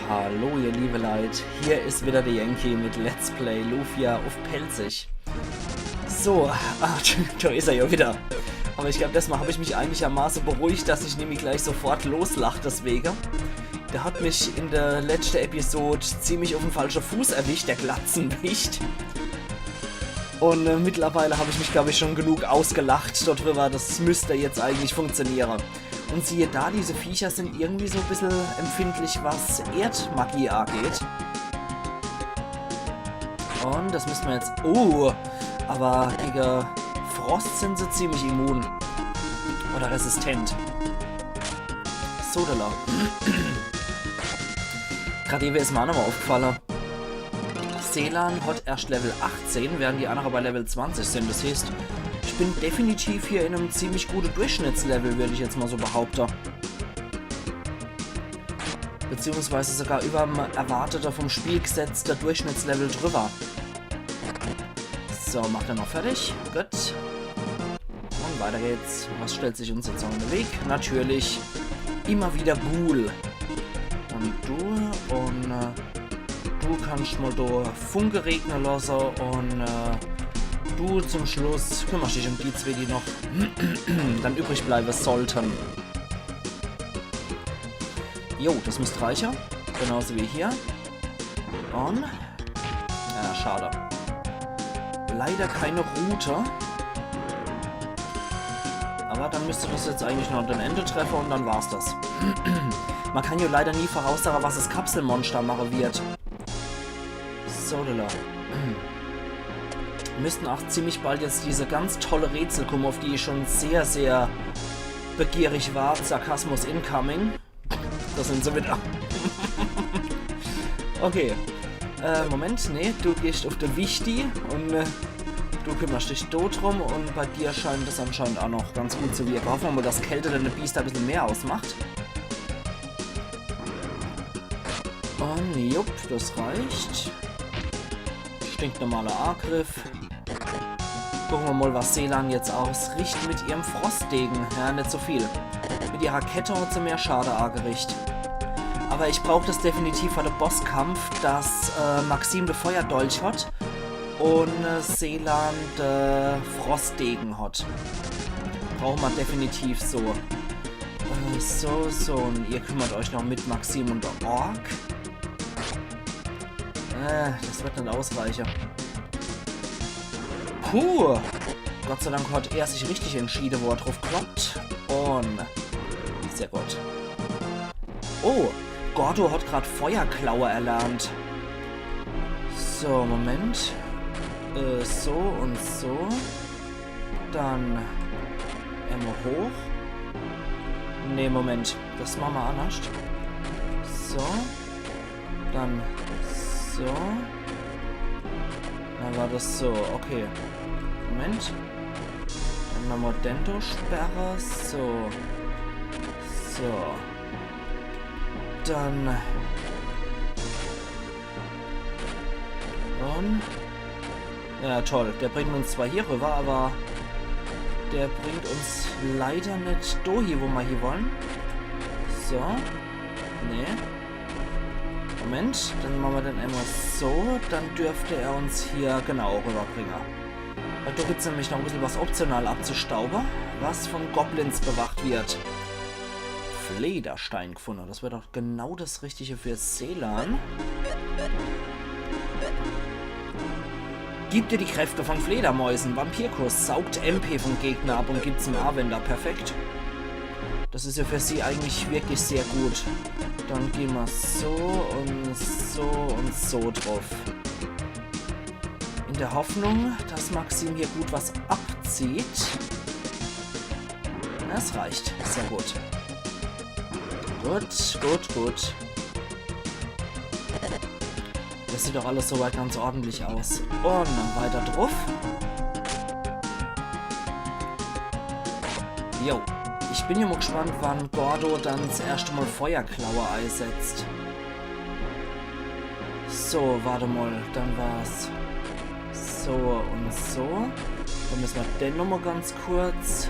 Hallo ihr liebe Leute, hier ist wieder der Yankee mit Let's Play Lufia auf Pelzig. So, da ist er ja wieder. Aber ich glaube, das Mal habe ich mich einigermaßen beruhigt, dass ich nämlich gleich sofort loslache deswegen. Der hat mich in der letzten Episode ziemlich auf den falschen Fuß erwischt, der Glatzenwicht. Und mittlerweile habe ich mich, glaube ich, schon genug ausgelacht darüber, das müsste jetzt eigentlich funktionieren. Und siehe da, diese Viecher sind irgendwie so ein bisschen empfindlich, was Erdmagie angeht. Und das müssen wir jetzt... aber gegen Frost sind sie ziemlich immun. Oder resistent. Sodala. Gerade eben ist mir auch nochmal aufgefallen. Seelan hat erst Level 18, während die anderen bei Level 20 sind. Das heißt, ich bin definitiv hier in einem ziemlich guten Durchschnittslevel, würde ich jetzt mal so behaupten. Beziehungsweise sogar über dem erwarteten vom Spiel gesetzter Durchschnittslevel drüber. So, macht er noch fertig. Gut. Und weiter geht's. Was stellt sich uns jetzt noch in den Weg? Natürlich immer wieder Ghoul. Und du kannst mal da Funke regnen lassen und du zum Schluss kümmerst dich um die zwei, die noch dann übrig bleiben sollten. Jo, das müsste reichen. Genauso wie hier. Und... ja, schade. Leider keine Route. Aber dann müsste das jetzt eigentlich noch ein Ende treffen und dann war's das. Man kann ja leider nie voraussagen, was das Kapselmonster machen wird. Sodala. Müssten auch ziemlich bald jetzt diese ganz tolle Rätsel kommen, auf die ich schon sehr, sehr begierig war. Sarkasmus incoming. Das sind sie wieder. Okay. Moment, nee, du gehst auf der Wichti und du kümmerst dich dort drum und bei dir scheint das anscheinend auch noch ganz gut zu wirken. Hoffen wir mal, dass Kälte deine Biest ein bisschen mehr ausmacht. Und jupp, das reicht. Stinknormaler Angriff. Gucken wir mal, was Seelan jetzt ausrichtet mit ihrem Frostdegen. Ja, nicht so viel. Mit ihrer Kette hat sie mehr Schade angerichtet. Aber ich brauche das definitiv für den Bosskampf, dass Maxim den Feuerdolch hat und Seelan den Frostdegen hat. Brauchen wir definitiv so. So, und ihr kümmert euch noch mit Maxim und der Ork. Das wird nicht ausreichen. Puh! Gott sei Dank hat er sich richtig entschieden, wo er drauf kloppt. Und... sehr gut. Oh! Gordo hat gerade Feuerklaue erlernt. So, Moment. So und so. Dann... einmal hoch. Ne, Moment. Das machen wir anders. So. Dann... so. Dann war das so, okay. Moment. Dann nochmal Dento-Sperre. So. So. Dann. Und. Ja, toll. Der bringt uns zwar hier rüber, aber der bringt uns leider nicht dahin, wo wir hier wollen. So. Nee. Moment, dann machen wir den einmal so, dann dürfte er uns hier genau rüberbringen. Weil da gibt es nämlich noch ein bisschen was optional abzustauben, was von Goblins bewacht wird. Flederstein gefunden, das wäre doch genau das Richtige für Seelan. Gibt dir die Kräfte von Fledermäusen. Vampirkurs saugt MP vom Gegner ab und gibt es im A-Wender. Perfekt. Das ist ja für sie eigentlich wirklich sehr gut. Dann gehen wir so und so und so drauf. In der Hoffnung, dass Maxim hier gut was abzieht. Das reicht. Sehr gut. Gut. Das sieht doch alles soweit ganz ordentlich aus. Und dann weiter drauf. Jo. Ich bin ja mal gespannt, wann Gordo dann das erste Mal Feuerklaue einsetzt. So, warte mal, dann war's so und so. Dann müssen wir den nochmal ganz kurz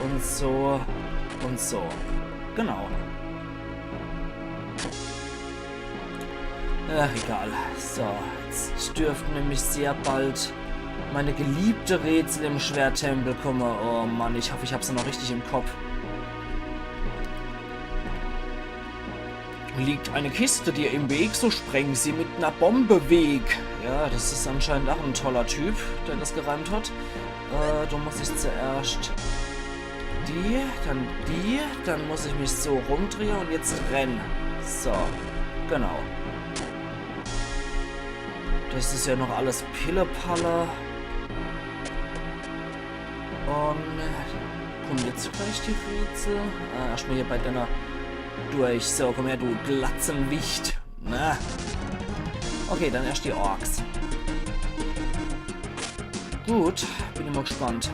und so und so. Genau. Ach, egal. So, jetzt dürften nämlich sehr bald meine geliebte Rätsel im Schwerttempel kommen. Oh Mann, ich hoffe, ich habe sie noch richtig im Kopf. Liegt eine Kiste dir im Weg, so spreng sie mit einer Bombe weg. Ja, das ist anscheinend auch ein toller Typ, der das gereimt hat. Da muss ich zuerst die, dann muss ich mich so rumdrehen und jetzt rennen. So, genau. Das ist ja noch alles Pillepalle. Und kommen jetzt gleich die Rätsel. Erstmal hier bei deiner durch. So, komm her, du Glatzenwicht. Na. Okay, dann erst die Orks. Gut, bin immer gespannt.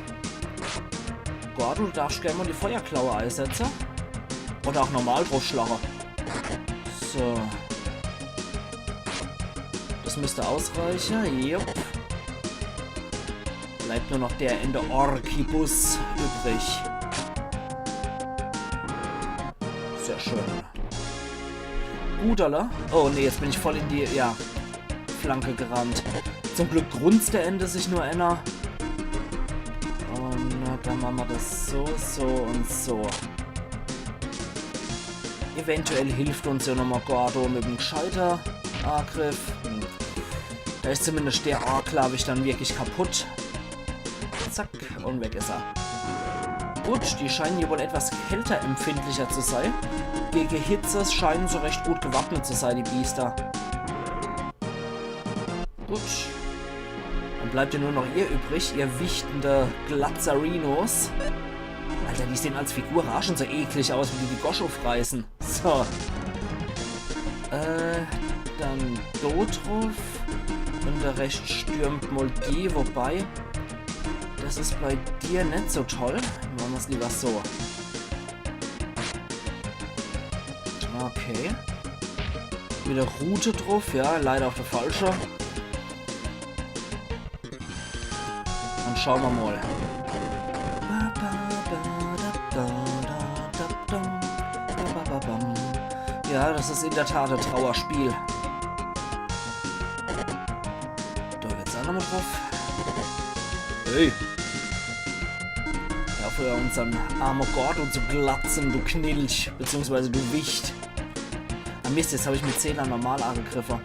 Gott, du darfst gerne mal die Feuerklaue einsetzen. Oder auch normal draufschlagen. So. Das müsste ausreichen. Jupp. Bleibt nur noch der in der Orkibus übrig. Sehr schön. Gut, oder? Oh ne, jetzt bin ich voll in die, ja, Flanke gerannt. Zum Glück grunzt der Ende sich nur einer. Und dann machen wir das so, so und so. Eventuell hilft uns ja nochmal Gordo mit dem gescheiter Angriff. Da ist zumindest der Ork, glaube ich, dann wirklich kaputt. Zack, und weg ist er. Gut, die scheinen hier wohl etwas kälterempfindlicher zu sein. Gegen Hitze scheinen sie recht gut gewappnet zu sein, die Biester. Gut. Dann bleibt ja nur noch ihr übrig, ihr wichtende Glatzarinos. Alter, die sehen als Figur schon so eklig aus, wie die Gosch aufreißen. So. Dann Dotruf. Und der Rest stürmt mal die, wobei... Das ist bei dir nicht so toll. Machen wir es lieber so. Okay. Wieder Route drauf, ja, leider auf der falsche. Dann schauen wir mal. Ja, das ist in der Tat ein Trauerspiel. Da wird's auch nochmal drauf. Hey! Ja, für unseren armen Gordo zu glatzen, du Knilch, beziehungsweise du Wicht. Ah Mist, jetzt habe ich mit Zähler normal angegriffen.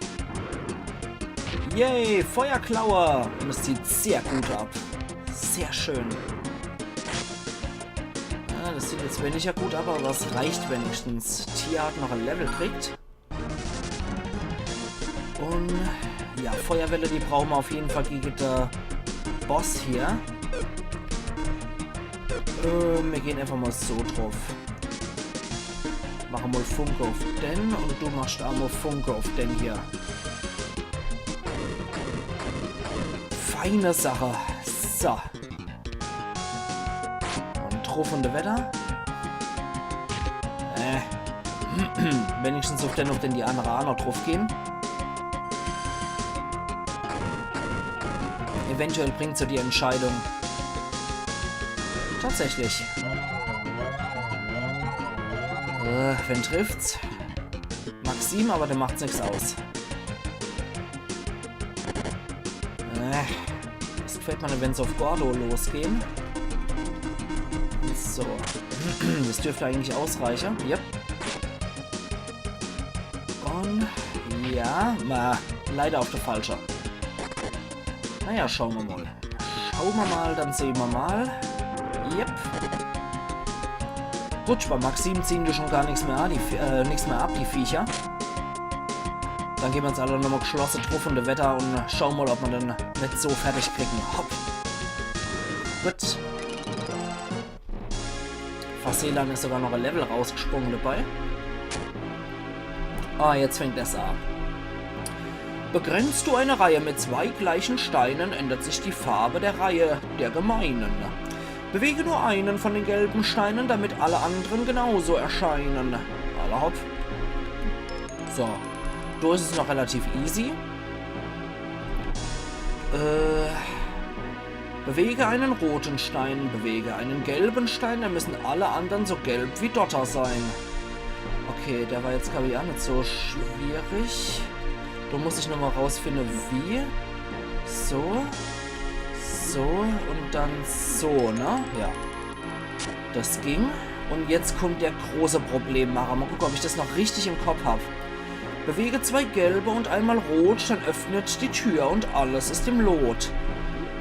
Yay, Feuerklaue! Und es sieht sehr gut ab. Sehr schön. Ja, das sieht jetzt weniger gut ab, aber es reicht wenigstens. Tia hat noch ein Level kriegt. Und ja, Feuerwelle, die brauchen wir auf jeden Fall gegen den Boss hier. Wir gehen einfach mal so drauf. Machen mal Funke auf den und du machst auch mal Funke auf den hier. Feine Sache. So. Und truffende Wetter. Wenigstens auf den, auf den die andere auch noch drauf gehen. Eventuell bringt sie die Entscheidung. Tatsächlich. Wen trifft's? Maxim, aber der macht's nichts aus. Das gefällt mir, wenn es auf Gordo losgehen. So. Das dürfte eigentlich ausreichen. Yep. Und ja, leider auf der falsche. Naja, schauen wir mal. Schauen wir mal, dann sehen wir mal. Yep. Gut, bei Maxim ziehen die schon gar nichts mehr ab, die Viecher. Dann gehen wir uns alle nochmal geschlossen truffende Wetter und schauen mal, ob wir den nicht so fertig kriegen. Hopp. Gut. Faselan ist sogar noch ein Level rausgesprungen dabei. Ah, jetzt fängt das an. Begrenzt du eine Reihe mit 2 gleichen Steinen, ändert sich die Farbe der Reihe der Gemeinen. Bewege nur einen von den gelben Steinen, damit alle anderen genauso erscheinen. Alle hopp. So. Da ist es noch relativ easy. Bewege einen roten Stein, bewege einen gelben Stein, dann müssen alle anderen so gelb wie Dotter sein. Okay, der war jetzt, glaube ich, auch nicht so schwierig. Da muss ich nochmal rausfinden, wie. So. So. Und dann so, ne? Ja. Das ging. Und jetzt kommt der große Problemmacher. Mal gucken, ob ich das noch richtig im Kopf habe. Bewege 2 gelbe und einmal rot, dann öffnet die Tür und alles ist im Lot.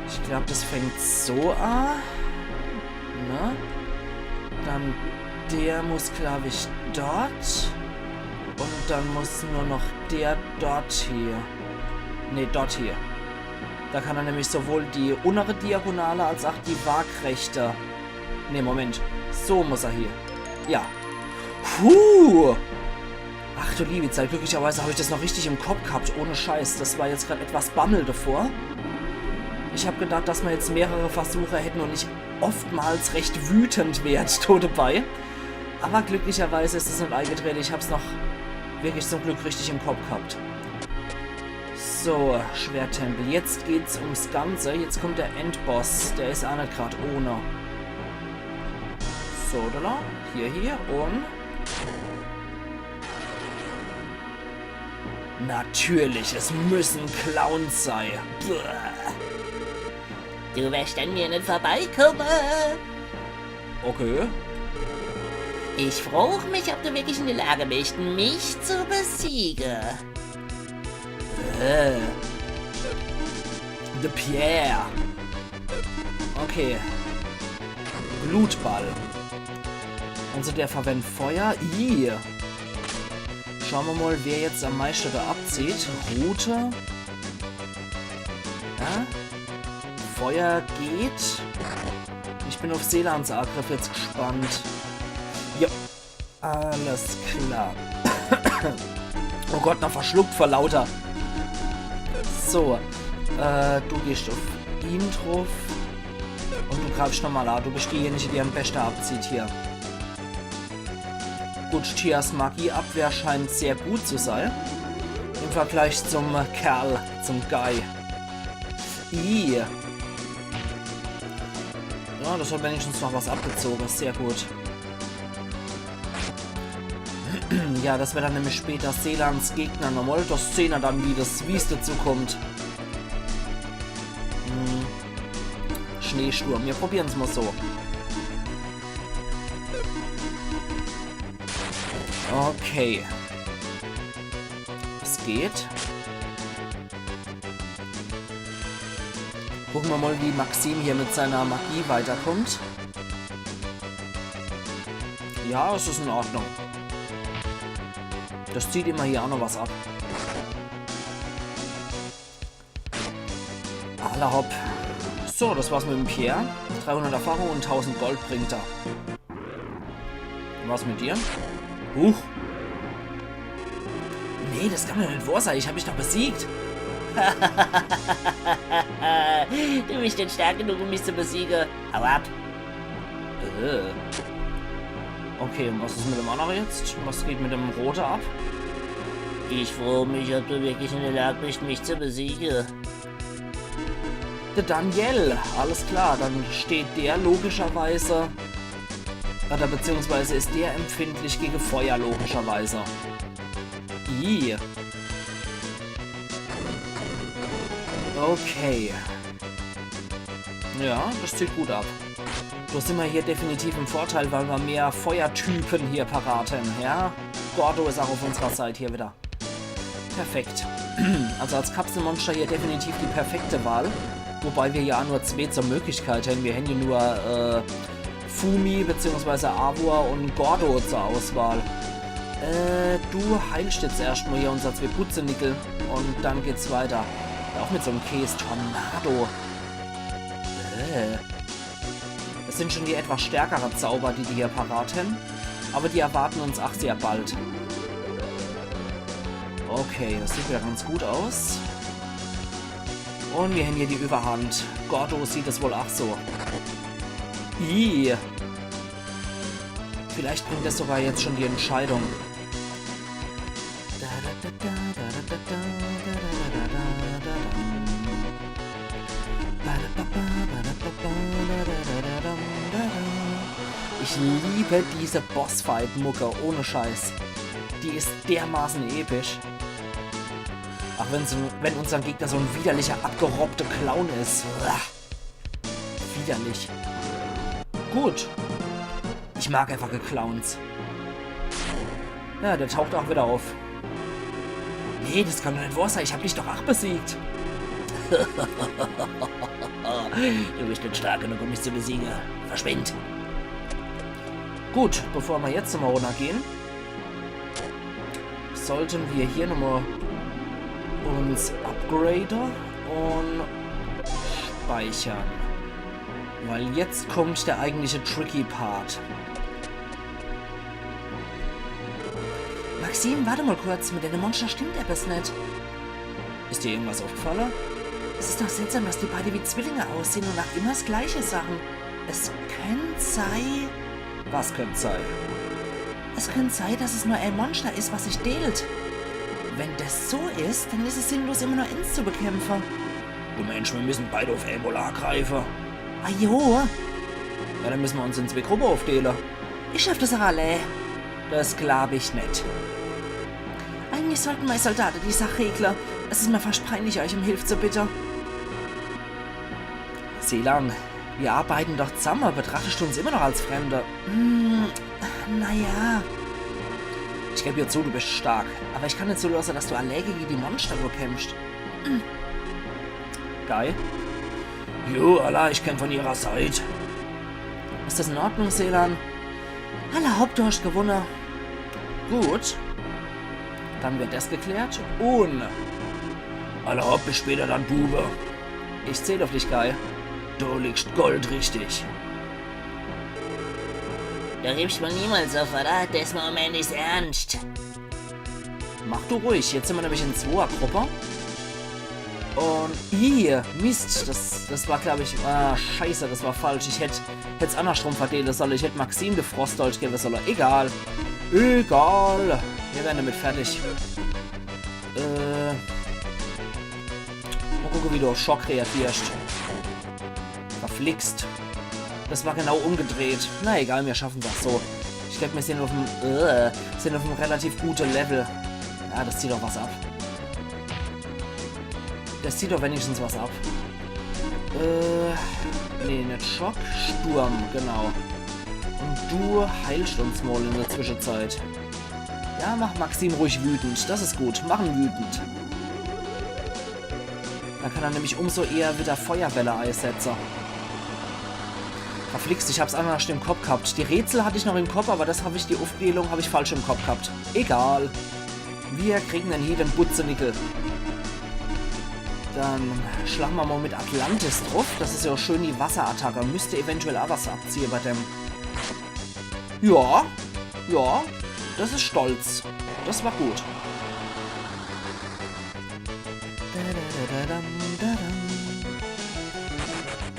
Ich glaube, das fängt so an. Ne? Dann der muss, glaube ich, dort. Und dann muss nur noch der dort hier. Ne, dort hier. Da kann er nämlich sowohl die untere Diagonale als auch die waagrechte. Ne, Moment. So muss er hier. Ja. Puh. Ach du liebe Zeit. Glücklicherweise habe ich das noch richtig im Kopf gehabt. Ohne Scheiß. Das war jetzt gerade etwas Bammel davor. Ich habe gedacht, dass wir jetzt mehrere Versuche hätten und ich oftmals recht wütend werde dabei. Aber glücklicherweise ist es nicht eingetreten. Ich habe es noch wirklich zum Glück richtig im Kopf gehabt. So, Schwerttempel. Jetzt geht's ums Ganze. Jetzt kommt der Endboss. Der ist auch nicht gerade ohne. So, da. Hier und... Natürlich, es müssen Clowns sein. Bäh. Du wirst an mir nicht vorbeikommen. Okay. Ich frage mich, ob du wirklich in der Lage bist, mich zu besiegen. The Pierre. Okay. Blutball. Also der verwendet Feuer. Ih. Schauen wir mal, wer jetzt am meisten da abzieht. Route. Ja. Feuer geht. Ich bin auf Seelans Angriff jetzt gespannt. Ja. Alles klar. Oh Gott, noch verschluckt vor lauter. So. Du gehst auf ihn drauf. Und du greifst nochmal an. Du bist diejenige, die am besten abzieht hier. Gut, Tias Magieabwehr scheint sehr gut zu sein. Im Vergleich zum Kerl, zum Guy. Ih. Ja, das hat wenigstens noch was abgezogen. Sehr gut. Ja, das wäre dann nämlich später Seelans Gegner nochmal. Das sehen wir dann, wie es dazu kommt. Schneesturm. Wir probieren es mal so. Okay. Es geht. Gucken wir mal, wie Maxim hier mit seiner Magie weiterkommt. Ja, es ist in Ordnung. Das zieht immer hier auch noch was ab. Alla hopp. So, das war's mit dem Pierre. 300 Erfahrung und 1000 Gold bringt er. Was mit dir? Huch. Nee, das kann doch nicht wahr sein. Ich habe mich doch besiegt. Du bist nicht stark genug, um mich zu besiegen. Hau ab. Okay, und was ist mit dem anderen jetzt? Was geht mit dem Rote ab? Ich frage mich, ob du wirklich in der Lage bist, mich zu besiegen. Der Daniel. Alles klar, dann steht der logischerweise... Oder beziehungsweise ist der empfindlich gegen Feuer, logischerweise. Ih. Okay. Ja, das zieht gut ab. Da sind wir hier definitiv im Vorteil, weil wir mehr Feuertypen hier parat haben, ja? Gordo ist auch auf unserer Seite hier wieder. Perfekt. Also als Kapselmonster hier definitiv die perfekte Wahl. Wobei wir ja nur 2 zur Möglichkeit haben. Wir haben hier nur Fumi bzw. Avor und Gordo zur Auswahl. Du heilst jetzt erstmal hier unser 2 Putzenickel und dann geht's weiter. Auch mit so einem Käse. Tornado. Das sind schon die etwas stärkeren Zauber, die hier parat haben. Aber die erwarten uns auch sehr bald. Okay, das sieht ja ganz gut aus. Und wir haben hier die Überhand. Gordo sieht es wohl auch so. Ih. Vielleicht bringt das sogar jetzt schon die Entscheidung. Ich liebe diese Bossfight-Mucke, ohne Scheiß. Die ist dermaßen episch. Ach, wenn unser Gegner so ein widerlicher, abgerobbter Clown ist. Uah. Widerlich. Gut. Ich mag einfach Clowns. Ja, der taucht auch wieder auf. Nee, das kann doch nicht wahr sein. Ich habe dich doch auch besiegt. Du bist nicht stark genug, um mich zu besiegen. Verschwind. Gut, bevor wir jetzt nochmal runtergehen, sollten wir hier nochmal uns upgraden und speichern. Weil jetzt kommt der eigentliche tricky Part. Maxim, warte mal kurz. Mit deinem Monster stimmt etwas nicht. Ist dir irgendwas aufgefallen? Es ist doch seltsam, dass die beide wie Zwillinge aussehen und nach immer das Gleiche sagen. Es könnte sein... Was könnte sein? Es könnte sein, dass es nur ein Monster ist, was sich dehlt. Wenn das so ist, dann ist es sinnlos, immer nur eins zu bekämpfen. Du Mensch, wir müssen beide auf einmal angreifen. Ah jo. Ja, dann müssen wir uns in 2 Gruppen aufdehlen. Ich schaff das auch alle. Das glaube ich nicht. Eigentlich sollten meine Soldaten die Sache regeln. Es ist mir fast peinlich, euch um Hilfe zu bitten. Seelan, wir arbeiten doch zusammen. Betrachtest du uns immer noch als Fremde? Naja. Ich gebe dir zu, du bist stark. Aber ich kann nicht so lassen, dass du alleine gegen die Monster bekämpfst. Geil. Jo, Allah, ich kämpfe von ihrer Seite. Ist das in Ordnung, Seelan? Allah, Haupt, du hast gewonnen. Gut. Dann wird das geklärt. Und... Allah, Haupt, bis später dann, Bube. Ich zähle auf dich, Guy. Du liegst goldrichtig. Du gibst mir niemals auf, oder? Das Moment ist ernst. Mach du ruhig. Jetzt sind wir nämlich in 2er Gruppe. Und hier, Mist, das war, glaube ich, scheiße, das war falsch. Ich hätte es andersrum verdient sollen. Ich hätte Maxim de Frostdolch geben sollen. Egal. Egal. Wir werden damit fertig. Mal gucken, wie du auf Schock reagierst. Verflixt. Das war genau umgedreht. Na egal, wir schaffen das so. Ich glaube, wir sind auf einem relativ guten Level. Ja, das zieht doch was ab. Das zieht doch wenigstens was ab. Nee, nicht Schock. Sturm, genau. Und du heilst uns mal in der Zwischenzeit. Ja, mach Maxim ruhig wütend. Das ist gut. Mach ihn wütend. Dann kann er nämlich umso eher wieder Feuerwelle einsetzen. Verflixt, ich hab's anders im Kopf gehabt. Die Rätsel hatte ich noch im Kopf, aber das habe ich, die Aufzählung habe ich falsch im Kopf gehabt. Egal. Wir kriegen dann hier den Butzenickel. Dann schlagen wir mal mit Atlantis drauf. Das ist ja auch schön die Wasserattacke. Müsste eventuell auch was abziehen bei dem. Ja. Ja. Das ist stolz. Das war gut.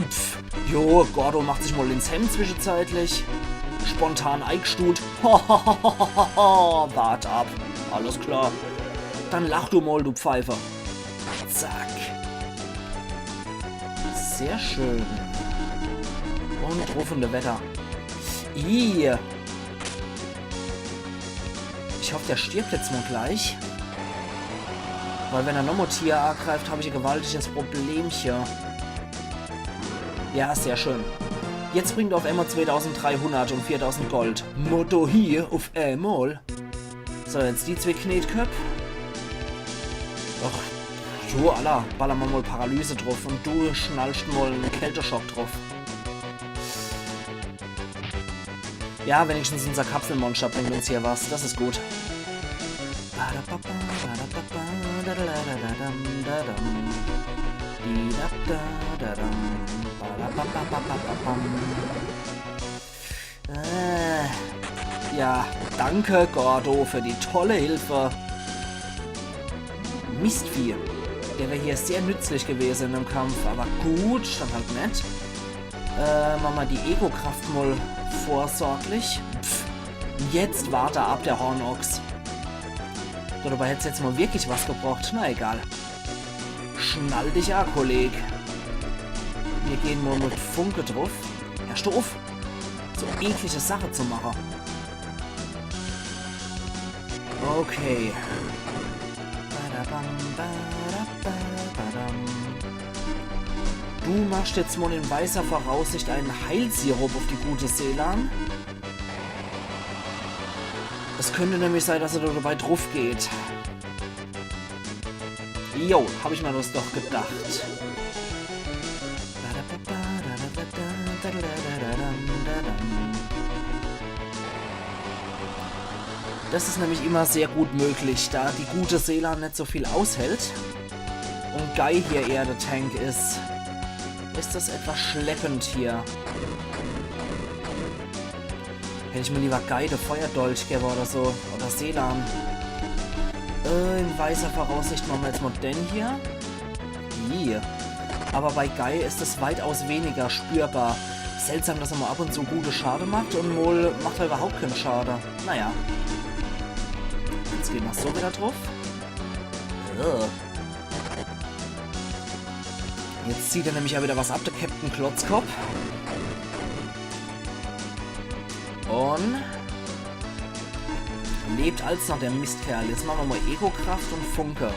Pff. Jo, Gordo macht sich mal ins Hemd zwischenzeitlich. Spontan eingestuhlt. Wart ab. Alles klar. Dann lach du mal, du Pfeife. Zack. Sehr schön. Und rufende Wetter. Ih. Ich hoffe, der stirbt jetzt mal gleich. Weil wenn er nochmal Tier angreift, habe ich ein gewaltiges Problemchen. Ja, sehr schön. Jetzt bringt er auf einmal 2300 und 4000 Gold. Motto hier auf einmal. So, jetzt die 2 Knetköpfe. Ach, jo, Allah, ballern wir mal Paralyse drauf und du schnallst mal einen Kälteschock drauf. Ja, wenigstens unser Kapselmonster bringt uns hier was. Das ist gut. Ja, danke Gordo für die tolle Hilfe. Mistvieh. Der wäre hier sehr nützlich gewesen im Kampf, aber gut, dann halt nicht. Machen wir die Ego-Kraft mal vorsorglich. Pff, jetzt warte ab, der Hornochs. Dabei hätte es jetzt mal wirklich was gebraucht. Na egal. Schnall dich an, Kolleg. Wir gehen mal mit Funke drauf. Herr Stoff. So eklige Sache zu machen. Okay. Du machst jetzt mal in weißer Voraussicht einen Heilsirup auf die gute Seelan. Es könnte nämlich sein, dass er da dabei drauf geht. Jo, habe ich mir das doch gedacht. Das ist nämlich immer sehr gut möglich, da die gute Seelan nicht so viel aushält und Guy hier eher der Tank ist. Ist das etwas schleppend hier? Hätte ich mir lieber Guy der Feuerdolch gegeben oder so. Oder Seelan. In weißer Voraussicht machen wir jetzt mal den hier. Hier. Aber bei Guy ist es weitaus weniger spürbar. Seltsam, dass er mal ab und zu gute Schade macht und wohl macht er überhaupt keinen Schade. Naja. Jetzt gehen wir so wieder drauf. Jetzt zieht er nämlich ja wieder was ab, der Captain Klotzkopf. Und lebt als noch der Mistkerl. Jetzt machen wir mal Ego-Kraft und Funke.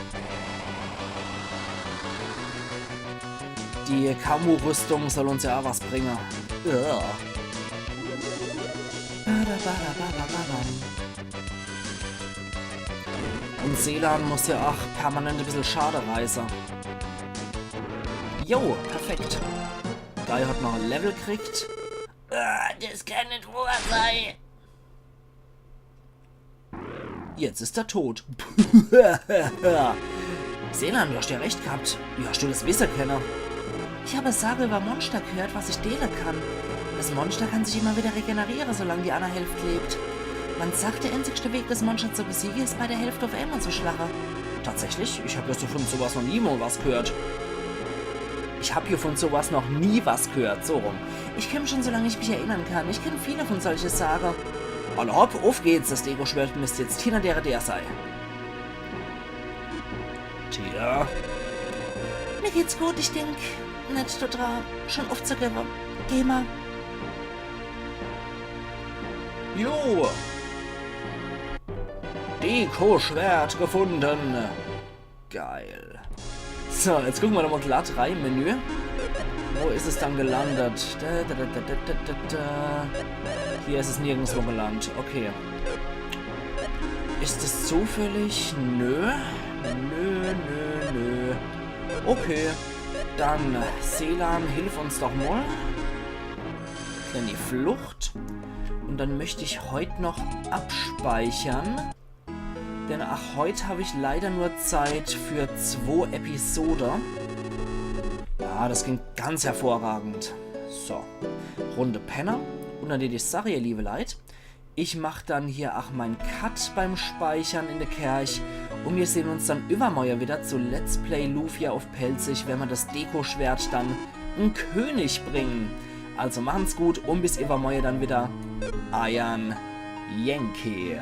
Die Kamu-Rüstung soll uns ja auch was bringen. Und Seelan muss ja auch permanent ein bisschen Schade reißen. Jo, perfekt. Guy hat noch ein Level gekriegt. Das kann nicht wahr sein. Jetzt ist er tot. Seelan, du hast ja recht gehabt. Wie hast du das Wissen können? Ich habe Sage über Monster gehört, was ich dehlen kann. Das Monster kann sich immer wieder regenerieren, solange die andere Hälfte lebt. Man sagt, der einzigste Weg, das Monster zu besiegen, ist bei der Hälfte auf einmal zu schlagen. Tatsächlich? Ich habe ja von sowas noch nie mal was gehört. Ich habe hier von sowas noch nie was gehört, so rum. Ich kenne schon, solange ich mich erinnern kann. Ich kenne viele von solchen Sagen. Alle hopp, auf geht's. Das Deko-Schwert müsste jetzt Tina der sei. Tina? Mir geht's gut, ich denk nicht total schon aufzugeben. Geh mal. Jo! Deko-Schwert gefunden. Geil. So, jetzt gucken wir nochmal glatt rein im Menü. Wo ist es dann gelandet? Hier ist es nirgendwo gelandet. Okay. Ist es zufällig? Nö. Nö. Okay. Dann, Seelan, hilf uns doch mal. Dann die Flucht. Und dann möchte ich heute noch abspeichern. Denn ach, heute habe ich leider nur Zeit für 2 Episoden. Ja, das ging ganz hervorragend. So, Runde Penner. Und dann die Sache, ihr liebe Leute. Ich mache dann hier auch meinen Cut beim Speichern in der Kirche. Und wir sehen uns dann übermorgen wieder zu Let's Play Lufia auf Pelzig, wenn wir das Deko-Schwert dann einen König bringen. Also machen's gut und bis übermorgen dann wieder. Iron Yankee.